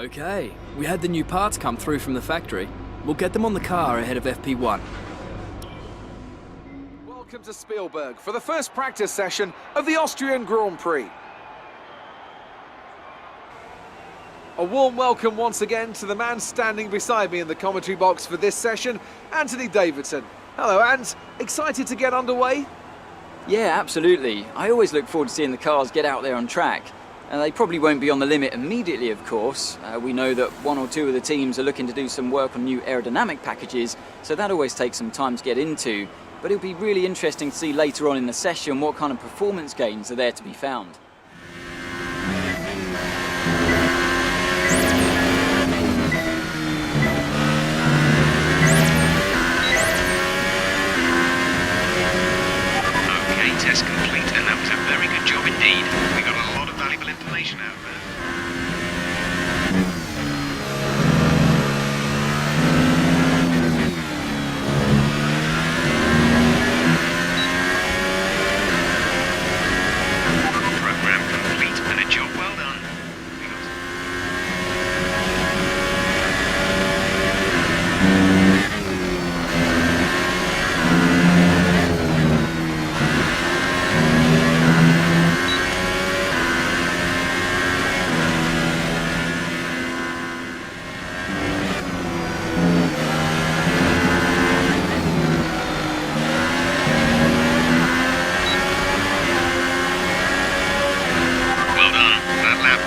Okay, we had the new parts come through from the factory. We'll get them on the car ahead of FP1. Welcome to Spielberg for the first practice session of the Austrian Grand Prix. A warm welcome once again to the man standing beside me in the commentary box for this session, Anthony Davidson. Hello, Ant. Excited to get underway? Yeah, absolutely. I always look forward to seeing the cars get out there on track. They probably won't be on the limit immediately, of course. We know that one or two of the teams are looking to do some work on new aerodynamic packages, so that always takes some time to get into. But it'll be really interesting to see later on in the session what kind of performance gains are there to be found. Test complete, and that was a very good job indeed. We got a lot of valuable information out of that. Program complete and a job well done.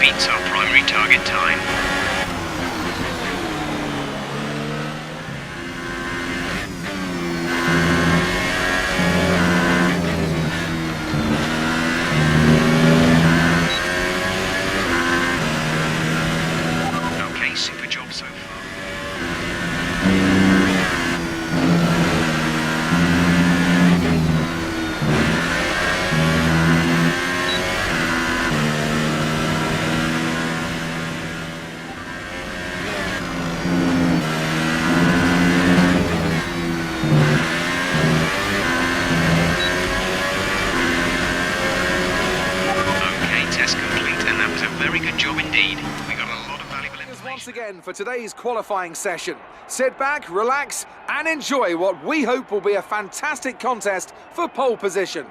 Beats our primary target time. Okay, super job so far. Very good job indeed. We got a lot of valuable information. Once again for today's qualifying session. Sit back, relax, and enjoy what we hope will be a fantastic contest for pole position.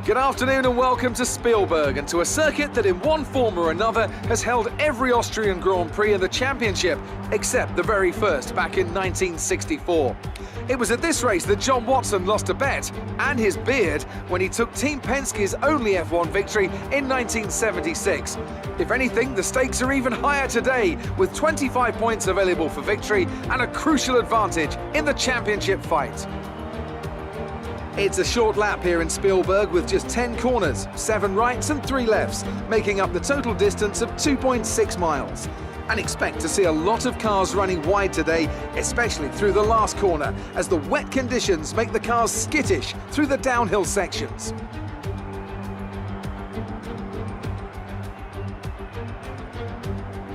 Good afternoon and welcome to Spielberg, and to a circuit that in one form or another has held every Austrian Grand Prix in the championship, except the very first back in 1964. It was at this race that John Watson lost a bet and his beard when he took Team Penske's only F1 victory in 1976. If anything, the stakes are even higher today, with 25 points available for victory and a crucial advantage in the championship fight. It's a short lap here in Spielberg with just 10 corners, 7 rights and 3 lefts, making up the total distance of 2.6 miles. And expect to see a lot of cars running wide today, especially through the last corner, as the wet conditions make the cars skittish through the downhill sections.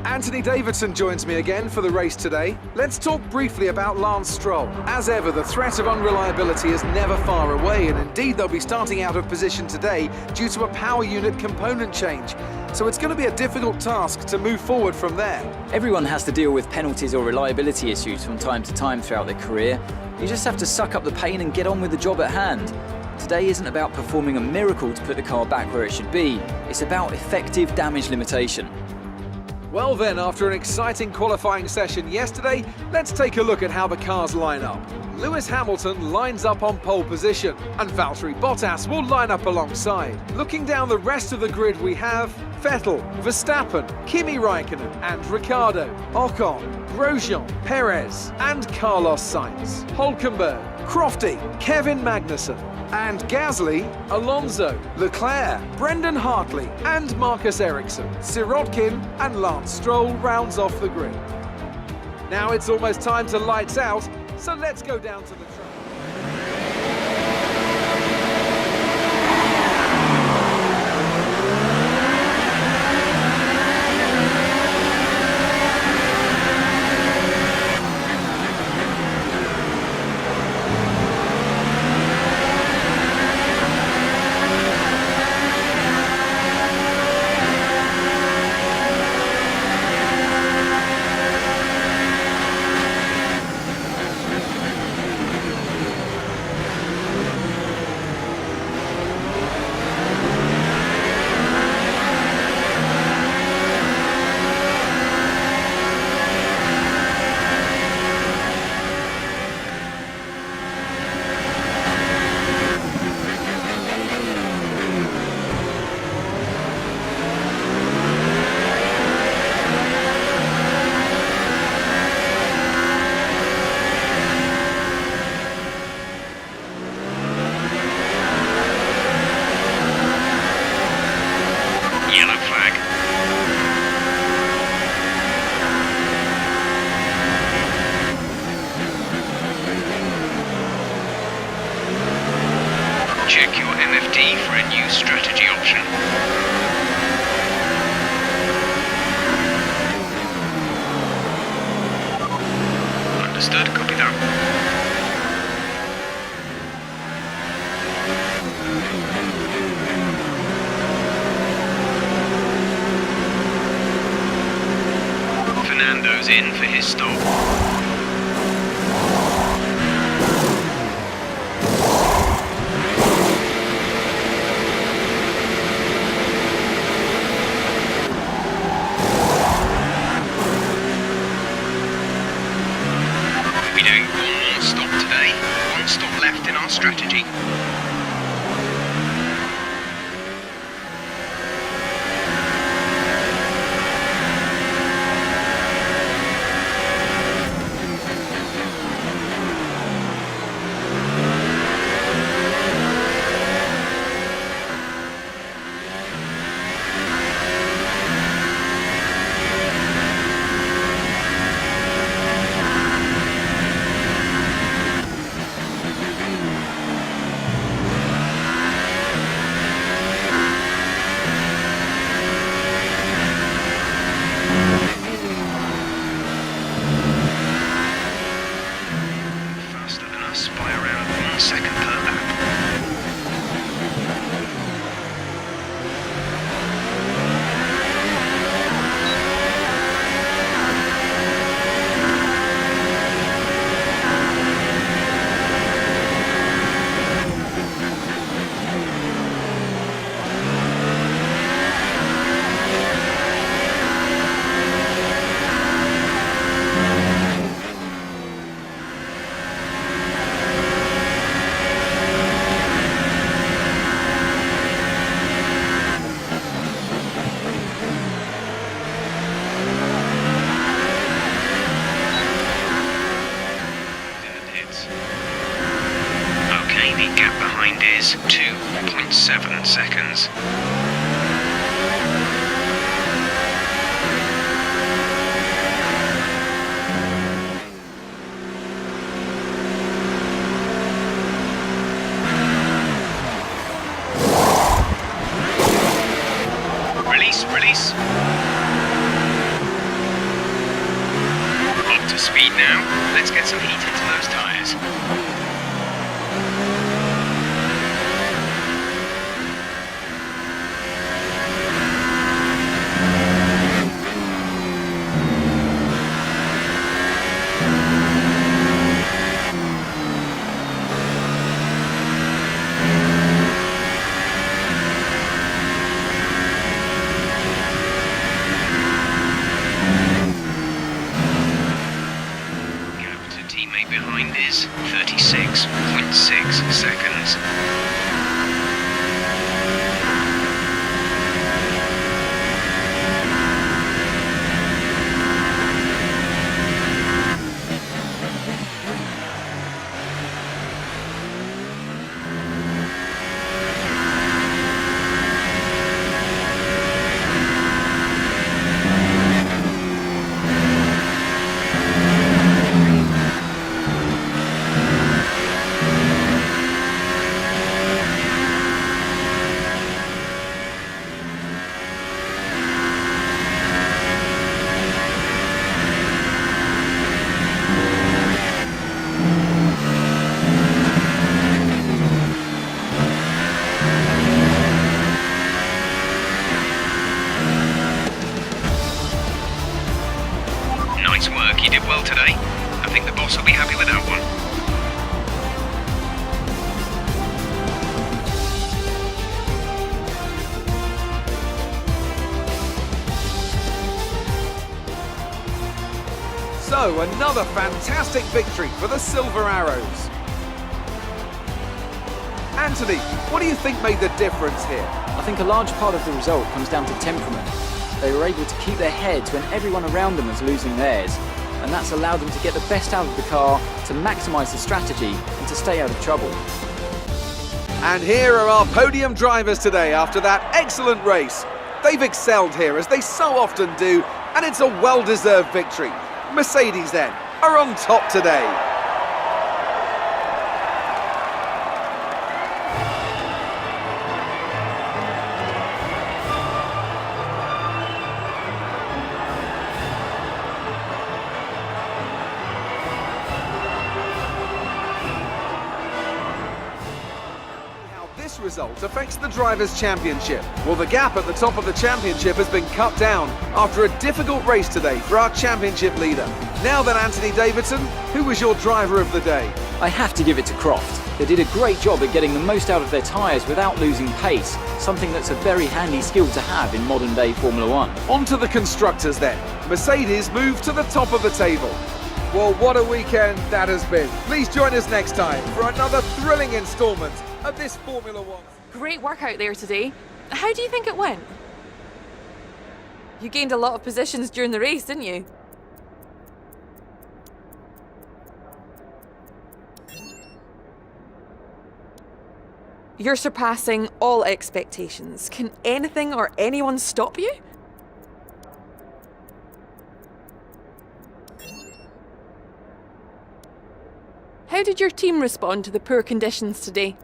Anthony Davidson joins me again for the race today. Let's talk briefly about Lance Stroll. As ever, the threat of unreliability is never far away, and indeed they'll be starting out of position today due to a power unit component change. so it's going to be a difficult task to move forward from there. Everyone has to deal with penalties or reliability issues from time to time throughout their career. You just have to suck up the pain and get on with the job at hand. Today isn't about performing a miracle to put the car back where it should be. It's about effective damage limitation. Well then, after an exciting qualifying session yesterday, let's take a look at how the cars line up. Lewis Hamilton lines up on pole position, and Valtteri Bottas will line up alongside. Looking down the rest of the grid, we have Vettel, Verstappen, Kimi Raikkonen and Ricciardo, Ocon, Grosjean, Perez and Carlos Sainz, Hülkenberg, Crofty, Kevin Magnussen and Gasly, Alonso, Leclerc, Brendan Hartley and Marcus Ericsson. Sirotkin and Lance Stroll rounds off the grid. Now it's almost time to lights out, so let's go down to the track. Yellow flag. Check your MFD for a new strategy option. Understood, copy that. Fernando's in for his stop. We'll be doing one more stop today. One stop left in our strategy. By around 1 second per lap. The gap behind is 2.7 seconds. Release. Up to speed now. Let's get some heat into those tyres. behind is 36.6 seconds. Nice work, you did well today. I think the boss will be happy with that one. So, another fantastic victory for the Silver Arrows. Anthony, what do you think made the difference here? I think a large part of the result comes down to temperament. They were able to keep their heads when everyone around them was losing theirs, and that's allowed them to get the best out of the car, to maximise the strategy, and to stay out of trouble. And here are our podium drivers today after that excellent race. They've excelled here, as they so often do, and it's a well-deserved victory. Mercedes, then, are on top today. This result affects the Drivers' Championship. Well, the gap at the top of the championship has been cut down after a difficult race today for our championship leader. Now then, Anthony Davidson, who was your driver of the day? I have to give it to Croft. They did a great job at getting the most out of their tyres without losing pace, something that's a very handy skill to have in modern day Formula One. On to the constructors then. Mercedes moved to the top of the table. Well, what a weekend that has been. Please join us next time for another thrilling instalment of this Formula One. Great work out there today. How do you think it went? You gained a lot of positions during the race, didn't you? You're surpassing all expectations. Can anything or anyone stop you? How did your team respond to the poor conditions today?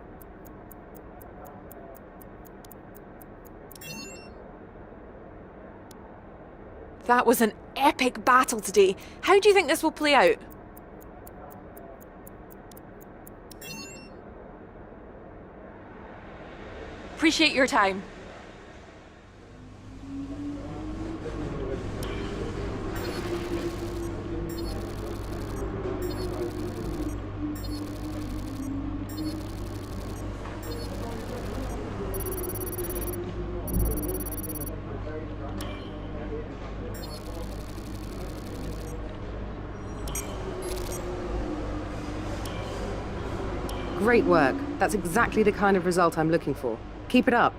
That was an epic battle today. How do you think this will play out? Appreciate your time. Great work. That's exactly the kind of result I'm looking for. Keep it up.